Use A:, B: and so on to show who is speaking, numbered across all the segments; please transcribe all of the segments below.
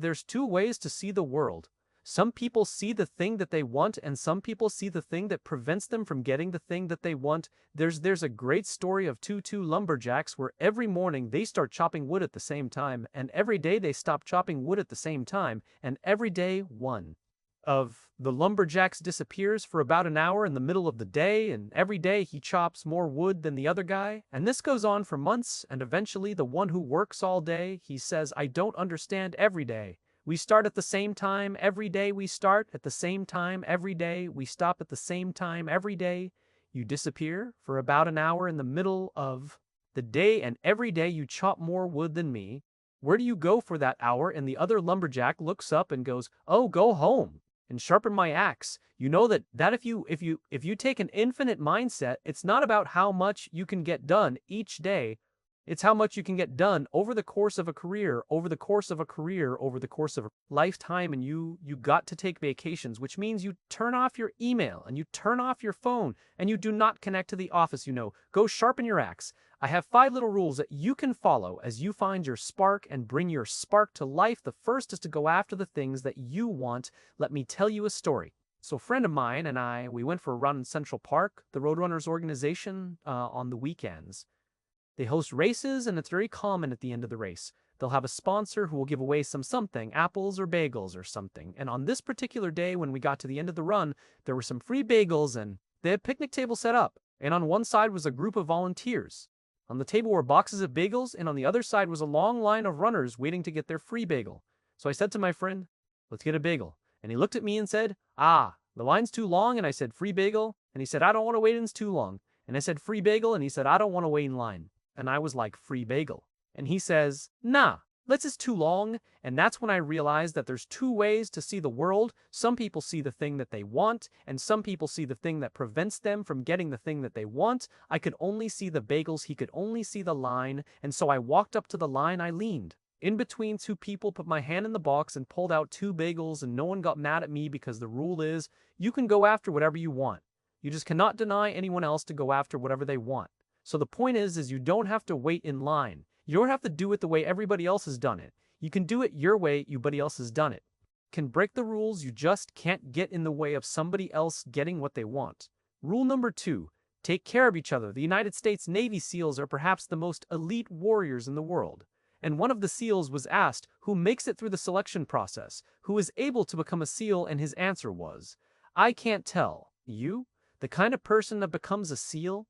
A: there's two ways to see the world. Some people see the thing that they want, and some people see the thing that prevents them from getting the thing that they want. There's a great story of two lumberjacks where every morning they start chopping wood at the same time, and every day they stop chopping wood at the same time, and every day one of the lumberjacks disappears for about an hour in the middle of the day, and every day he chops more wood than the other guy, and this goes on for months, and eventually the one who works all day, he says, "I don't understand every day. We start at the same time every day. We start at the same time every day. We stop at the same time every day. You disappear for about an hour in the middle of the day, and every day you chop more wood than me. Where do you go for that hour?" And the other lumberjack looks up and goes, "Oh, go home and sharpen my axe." You know that if you take an infinite mindset, it's not about how much you can get done each day. It's how much you can get done over the course of a career, over the course of a career, over the course of a lifetime. And you got to take vacations, which means you turn off your email and you turn off your phone and you do not connect to the office. Go sharpen your axe. I have 5 little rules that you can follow as you find your spark and bring your spark to life. The first is to go after the things that you want. Let me tell you a story. So a friend of mine and we went for a run in Central Park, the Roadrunners organization, on the weekends. They host races, and it's very common at the end of the race. They'll have a sponsor who will give away something, apples or bagels or something. And on this particular day, when we got to the end of the run, there were some free bagels, and they had picnic tables set up. And on one side was a group of volunteers. On the table were boxes of bagels, and on the other side was a long line of runners waiting to get their free bagel. So I said to my friend, "Let's get a bagel." And he looked at me and said, "Ah, the line's too long." And I said, "Free bagel." And he said, "I don't want to wait in, it's too long." And I said, "Free bagel." And he said, "I don't want to wait in line." And I was like, "Free bagel." And he says, "Nah, this is too long." And that's when I realized that there's two ways to see the world. Some people see the thing that they want, and some people see the thing that prevents them from getting the thing that they want. I could only see the bagels, he could only see the line, and so I walked up to the line, I leaned in between two people, put my hand in the box, and pulled out 2 bagels, and no one got mad at me because the rule is, you can go after whatever you want. You just cannot deny anyone else to go after whatever they want. So the point is you don't have to wait in line. You don't have to do it the way everybody else has done it. You can do it your way, everybody else has done it. Can break the rules, you just can't get in the way of somebody else getting what they want. Rule number 2, take care of each other. The United States Navy SEALs are perhaps the most elite warriors in the world. And one of the SEALs was asked who makes it through the selection process, who is able to become a SEAL, and his answer was, "I can't tell. You? The kind of person that becomes a SEAL?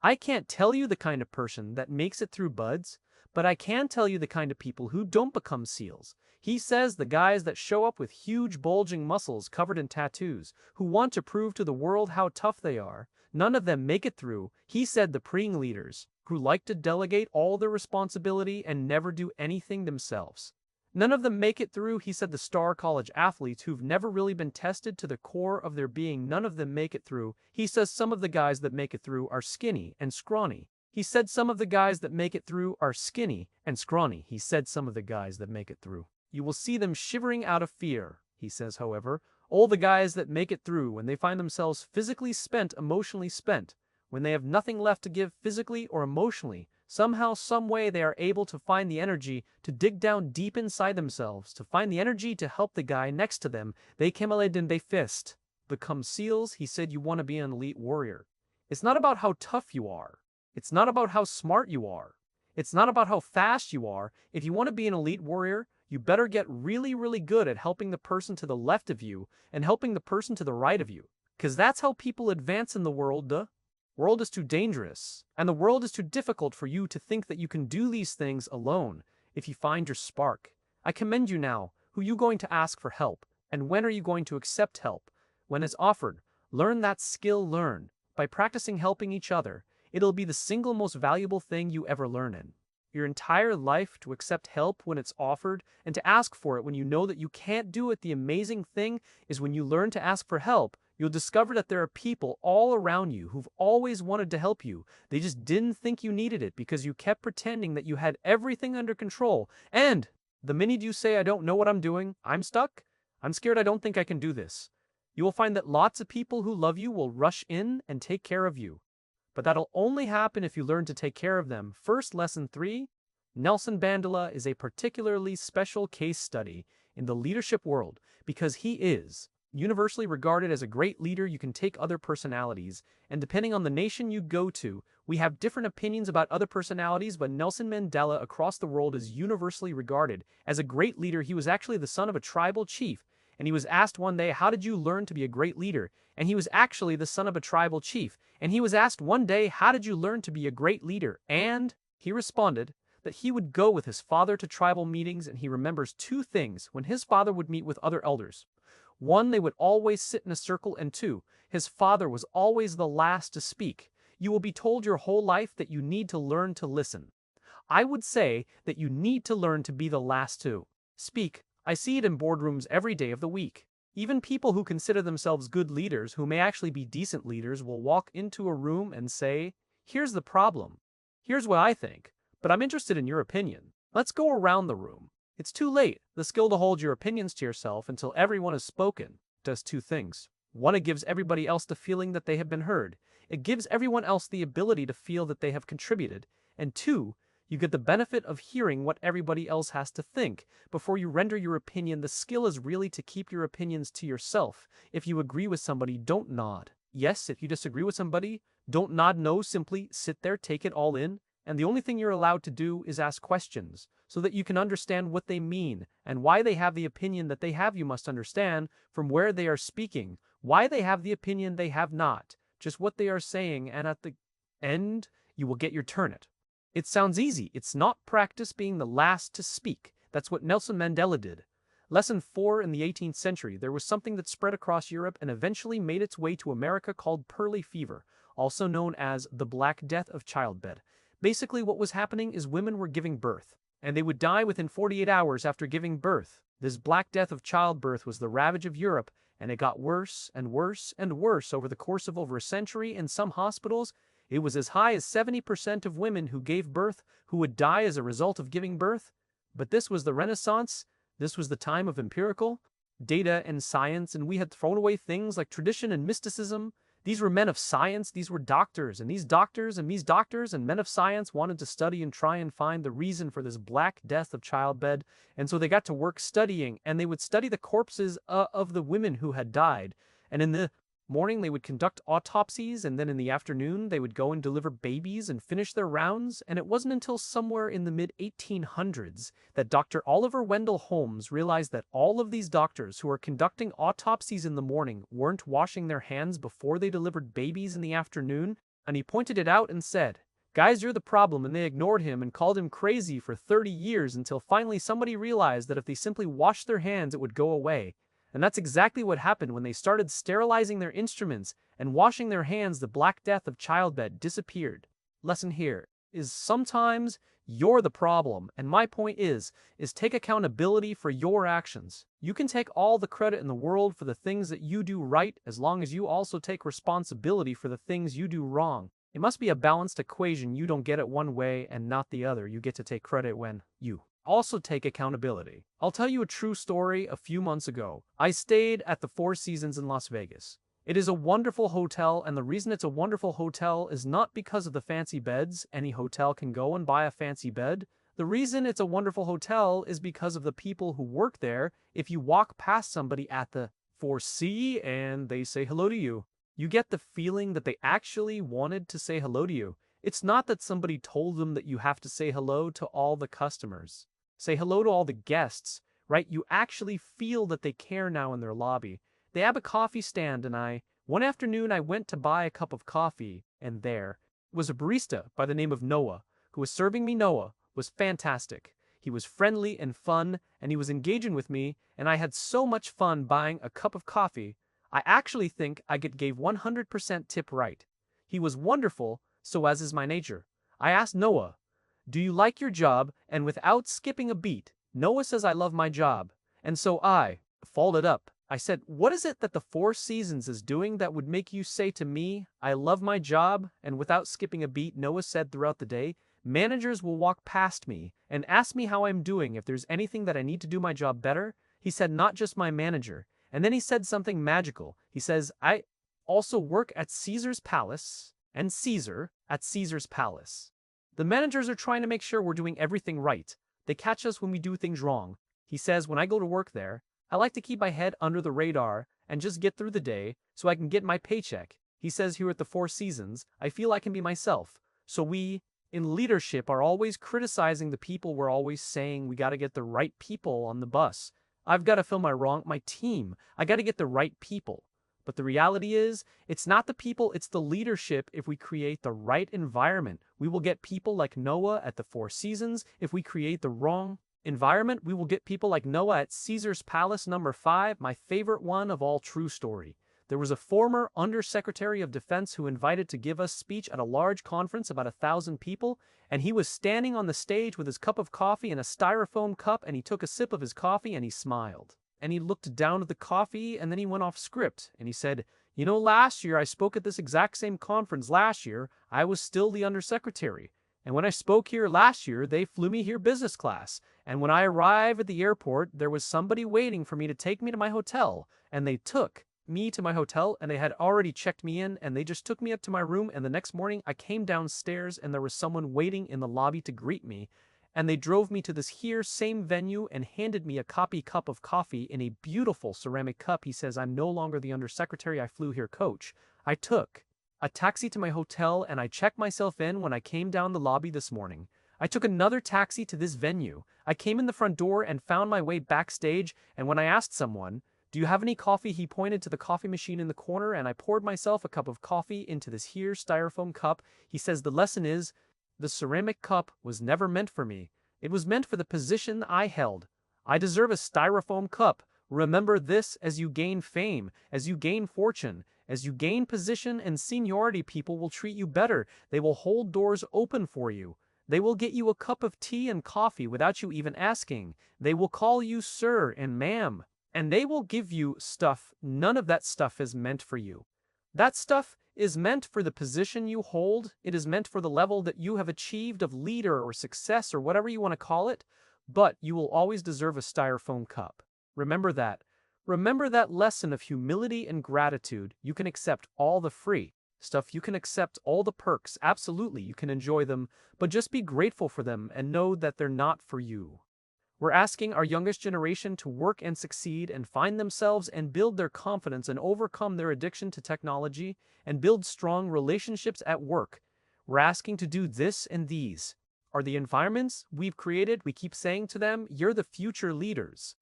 A: I can't tell you the kind of person that makes it through buds, but I can tell you the kind of people who don't become SEALs." He says the guys that show up with huge bulging muscles covered in tattoos, who want to prove to the world how tough they are, none of them make it through. He said the preying leaders, who like to delegate all their responsibility and never do anything themselves, none of them make it through. He said the star college athletes who've never really been tested to the core of their being, none of them make it through. He says some of the guys that make it through are skinny and scrawny. He said some of the guys that make it through are skinny and scrawny. He said some of the guys that make it through, you will see them shivering out of fear. He says, however, all the guys that make it through, when they find themselves physically spent, emotionally spent, when they have nothing left to give physically or emotionally, somehow, some way they are able to find the energy to dig down deep inside themselves, to find the energy to help the guy next to them. They cameled and they fist. Become SEALs. He said you want to be an elite warrior. It's not about how tough you are. It's not about how smart you are. It's not about how fast you are. If you want to be an elite warrior, you better get really, really good at helping the person to the left of you and helping the person to the right of you. Because that's how people advance in the world, duh. World is too dangerous, and the world is too difficult for you to think that you can do these things alone. If you find your spark, I commend you now. Who are you going to ask for help, and when are you going to accept help? When it's offered, learn that skill. Learn by practicing helping each other. It'll be the single most valuable thing you ever learn in your entire life, to accept help when it's offered and to ask for it when you know that you can't do it. The amazing thing is when you learn to ask for help, you'll discover that there are people all around you who've always wanted to help you. They just didn't think you needed it because you kept pretending that you had everything under control. And the minute you say, "I don't know what I'm doing, I'm stuck, I'm scared, I don't think I can do this," you will find that lots of people who love you will rush in and take care of you. But that'll only happen if you learn to take care of them. First, lesson 3, Nelson Mandela is a particularly special case study. in the leadership world because he is universally regarded as a great leader. You can take other personalities, and depending on the nation you go to, we have different opinions about other personalities, but Nelson Mandela across the world is universally regarded as a great leader. He was actually the son of a tribal chief, and he was asked one day, how did you learn to be a great leader? And he was actually the son of a tribal chief. And he was asked one day, how did you learn to be a great leader? And he responded that he would go with his father to tribal meetings, and he remembers two things when his father would meet with other elders. One, they would always sit in a circle, and two, his father was always the last to speak. You will be told your whole life that you need to learn to listen. I would say that you need to learn to be the last to speak. I see it in boardrooms every day of the week. Even people who consider themselves good leaders, who may actually be decent leaders, will walk into a room and say, here's the problem. Here's what I think, but I'm interested in your opinion. Let's go around the room. It's too late. The skill to hold your opinions to yourself until everyone has spoken does two things. One, it gives everybody else the feeling that they have been heard. It gives everyone else the ability to feel that they have contributed. And two, you get the benefit of hearing what everybody else has to think before you render your opinion. The skill is really to keep your opinions to yourself. If you agree with somebody, don't nod yes. If you disagree with somebody, don't nod no. Simply sit there, take it all in, and the only thing you're allowed to do is ask questions so that you can understand what they mean and why they have the opinion that they have. You must understand from where they are speaking, why they have the opinion they have, not just what they are saying, and at the end, you will get your turn. It sounds easy. It's not. Practice being the last to speak. That's what Nelson Mandela did. Lesson 4. In the 18th century, there was something that spread across Europe and eventually made its way to America called pearly fever, also known as the Black Death of Childbed. Basically, what was happening is women were giving birth, and they would die within 48 hours after giving birth. This Black Death of childbirth was the ravage of Europe, and it got worse and worse and worse over the course of over a century. In some hospitals, it was as high as 70% of women who gave birth who would die as a result of giving birth. But this was the Renaissance. This was the time of empirical data and science, and we had thrown away things like tradition and mysticism. These were men of science. These were doctors, and these doctors and men of science wanted to study and try and find the reason for this Black Death of childbed. And so they got to work studying, and they would study the corpses of the women who had died. And in the morning, they would conduct autopsies, and then in the afternoon, they would go and deliver babies and finish their rounds. And it wasn't until somewhere in the mid-1800s that Dr. Oliver Wendell Holmes realized that all of these doctors who were conducting autopsies in the morning weren't washing their hands before they delivered babies in the afternoon. And he pointed it out and said, guys, you're the problem. And they ignored him and called him crazy for 30 years until finally somebody realized that if they simply washed their hands, it would go away. And that's exactly what happened when they started sterilizing their instruments and washing their hands. The Black Death of childbed disappeared. Lesson here is sometimes you're the problem, and my point is take accountability for your actions. You can take all the credit in the world for the things that you do right as long as you also take responsibility for the things you do wrong. It must be a balanced equation. You don't get it one way and not the other. You get to take credit when you also take accountability. I'll tell you a true story. A few months ago, I stayed at the Four Seasons in Las Vegas. It is a wonderful hotel, and the reason it's a wonderful hotel is not because of the fancy beds. Any hotel can go and buy a fancy bed. The reason it's a wonderful hotel is because of the people who work there. If you walk past somebody at the 4C and they say hello to you, you get the feeling that they actually wanted to say hello to you. It's not that somebody told them that you have to say hello to all the customers. Say hello to all the guests, right? You actually feel that they care now in their lobby. They have a coffee stand, and one afternoon I went to buy a cup of coffee, and there was a barista by the name of Noah who was serving me. Noah was fantastic. He was friendly and fun, and he was engaging with me, and I had so much fun buying a cup of coffee. I actually think I gave 100% tip right. He was wonderful, so as is my nature. I asked Noah, do you like your job? And without skipping a beat, Noah says, I love my job. And so I followed up. I said, what is it that the Four Seasons is doing that would make you say to me, I love my job? And without skipping a beat, Noah said, throughout the day, managers will walk past me and ask me how I'm doing, if there's anything that I need to do my job better. He said, not just my manager. And then he said something magical. He says, I also work at Caesar's Palace, and Caesar at Caesar's Palace. The managers are trying to make sure we're doing everything right. They catch us when we do things wrong. He says, when I go to work there, I like to keep my head under the radar and just get through the day so I can get my paycheck. He says here at the Four Seasons, I feel I can be myself. So we, in leadership, are always criticizing the people. We're always saying we got to get the right people on the bus. I've got to fill my team. I got to get the right people. But the reality is, it's not the people, it's the leadership. If we create the right environment, we will get people like Noah at the Four Seasons. If we create the wrong environment, we will get people like Noah at Caesar's Palace. Number 5, my favorite one of all, true story. There was a former Undersecretary of Defense who invited to give us speech at a large conference, about 1,000 people, and he was standing on the stage with his cup of coffee in a styrofoam cup, and he took a sip of his coffee and he smiled. And he looked down at the coffee, and then he went off script, and he said, you know, last year I spoke at this exact same conference. Last year, I was still the undersecretary. And when I spoke here last year, they flew me here business class. And when I arrived at the airport, there was somebody waiting for me to take me to my hotel. And they took me to my hotel, and they had already checked me in, and they just took me up to my room. And the next morning, I came downstairs, and there was someone waiting in the lobby to greet me. And they drove me to this here same venue and handed me a cup of coffee in a beautiful ceramic cup. He says, I'm no longer the undersecretary. I flew here, coach. I took a taxi to my hotel and I checked myself in when I came down the lobby this morning. I took another taxi to this venue. I came in the front door and found my way backstage, and when I asked someone, do you have any coffee? He pointed to the coffee machine in the corner, and I poured myself a cup of coffee into this here styrofoam cup. He says the lesson is, the ceramic cup was never meant for me. It was meant for the position I held. I deserve a styrofoam cup. Remember this: as you gain fame, as you gain fortune, as you gain position and seniority, people will treat you better. They will hold doors open for you. They will get you a cup of tea and coffee without you even asking. They will call you sir and ma'am. And they will give you stuff. None of that stuff is meant for you. That stuff is meant for the position you hold. It is meant for the level that you have achieved of leader or success or whatever you want to call it. But you will always deserve a styrofoam cup. Remember that. Remember that lesson of humility and gratitude. You can accept all the free stuff. You can accept all the perks. Absolutely, you can enjoy them. But just be grateful for them and know that they're not for you. We're asking our youngest generation to work and succeed and find themselves and build their confidence and overcome their addiction to technology and build strong relationships at work. We're asking to do this, and these are the environments we've created. We keep saying to them, you're the future leaders.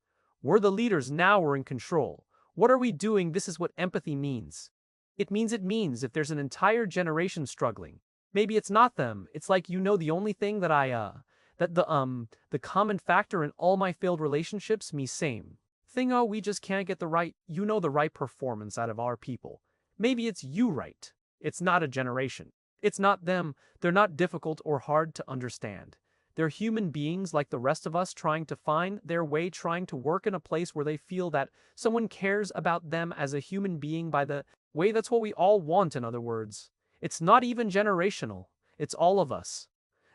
A: We're the leaders now, we're in control. What are we doing? This is what empathy means. It means if there's an entire generation struggling, maybe it's not them. It's like, the only thing that the common factor in all my failed relationships, me same thing, we just can't get the right performance out of our people. Maybe it's you, right? It's not a generation. It's not them. They're not difficult or hard to understand. They're human beings like the rest of us, trying to find their way, trying to work in a place where they feel that someone cares about them as a human being by the way. That's what we all want, in other words. It's not even generational. It's all of us.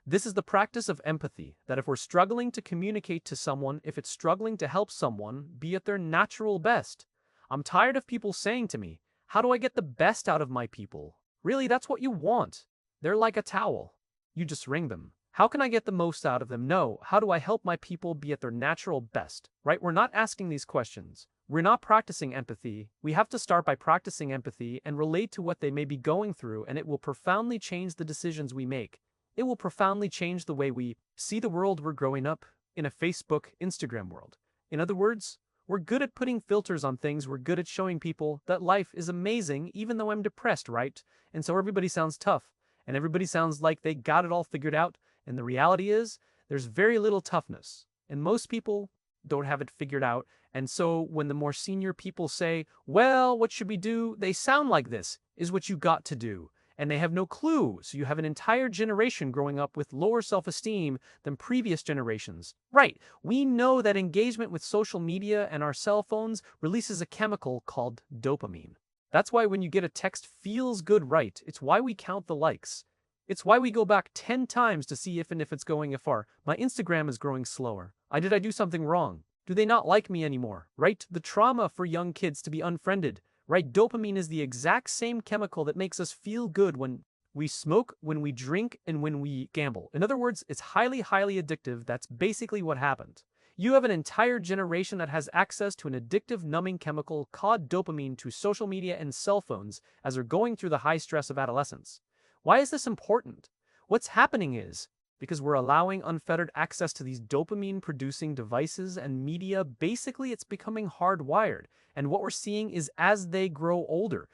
A: This is the practice of empathy, that if we're struggling to communicate to someone, if it's struggling to help someone be at their natural best. I'm tired of people saying to me, how do I get the best out of my people? Really, that's what you want. They're like a towel. You just wring them. How can I get the most out of them? No, how do I help my people be at their natural best? Right? We're not asking these questions. We're not practicing empathy. We have to start by practicing empathy and relate to what they may be going through, and it will profoundly change the decisions we make. It will profoundly change the way we see the world. We're growing up in a Facebook, Instagram world. In other words, we're good at putting filters on things. We're good at showing people that life is amazing even though I'm depressed, right? And so everybody sounds tough, and everybody sounds like they got it all figured out. And the reality is, there's very little toughness, and most people don't have it figured out. And so when the more senior people say, well, what should we do? They sound like this is what you got to do. And they have no clue. So you have an entire generation growing up with lower self-esteem than previous generations. Right, we know that engagement with social media and our cell phones releases a chemical called dopamine. That's why when you get a text feels good, right? It's why we count the likes. It's why we go back 10 times to see if it's going far. My Instagram is growing slower. Did I do something wrong? Do they not like me anymore? Right? The trauma for young kids to be unfriended. Right? Dopamine is the exact same chemical that makes us feel good when we smoke, when we drink, and when we gamble. In other words, it's highly, highly addictive. That's basically what happened. You have an entire generation that has access to an addictive numbing chemical called dopamine to social media and cell phones as they're going through the high stress of adolescence. Why is this important? What's happening is, because we're allowing unfettered access to these dopamine-producing devices and media, basically it's becoming hardwired. And what we're seeing is as they grow older,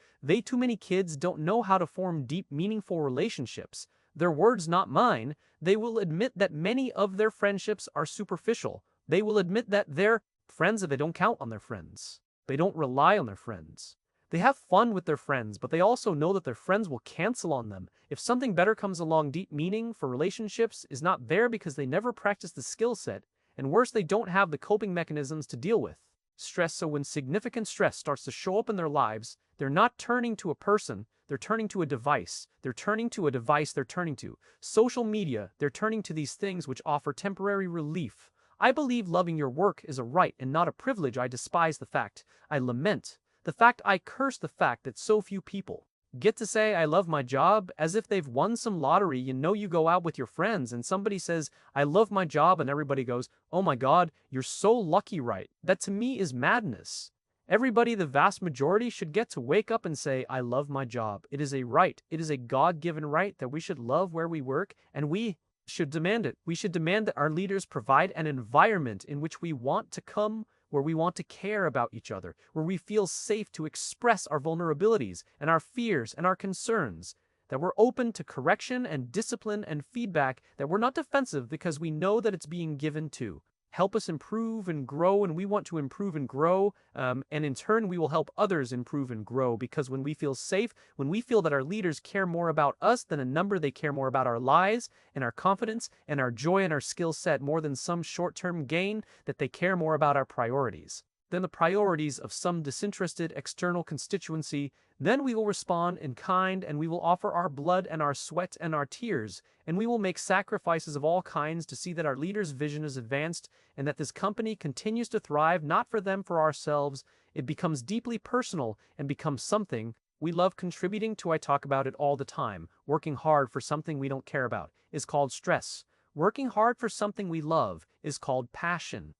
A: too many kids don't know how to form deep, meaningful relationships. Their words, not mine. They will admit that many of their friendships are superficial. They will admit that their friends, they don't count on their friends. They don't rely on their friends. They have fun with their friends, but they also know that their friends will cancel on them. If something better comes along, deep meaning for relationships is not there because they never practice the skill set, and worse, they don't have the coping mechanisms to deal with stress. So when significant stress starts to show up in their lives, they're not turning to a person, they're turning to a device. They're turning to social media. They're turning to these things which offer temporary relief. I believe loving your work is a right and not a privilege. I despise the fact, I lament the fact, I curse the fact that so few people get to say I love my job as if they've won some lottery. You go out with your friends and somebody says I love my job and everybody goes, oh my God, you're so lucky, right? That to me is madness. Everybody, the vast majority, should get to wake up and say, I love my job. It is a right. It is a God-given right that we should love where we work, and we should demand it. We should demand that our leaders provide an environment in which we want to come, where we want to care about each other, where we feel safe to express our vulnerabilities and our fears and our concerns, that we're open to correction and discipline and feedback, that we're not defensive because we know that it's being given to help us improve and grow, and we want to improve and grow, and in turn we will help others improve and grow, because when we feel safe, when we feel that our leaders care more about us than a number, they care more about our lives and our confidence and our joy and our skill set more than some short-term gain, that they care more about our priorities than the priorities of some disinterested external constituency, then we will respond in kind, and we will offer our blood and our sweat and our tears, and we will make sacrifices of all kinds to see that our leader's vision is advanced and that this company continues to thrive, not for them, for ourselves. It becomes deeply personal and becomes something we love contributing to. I talk about it all the time. Working hard for something we don't care about is called stress. Working hard for something we love is called passion.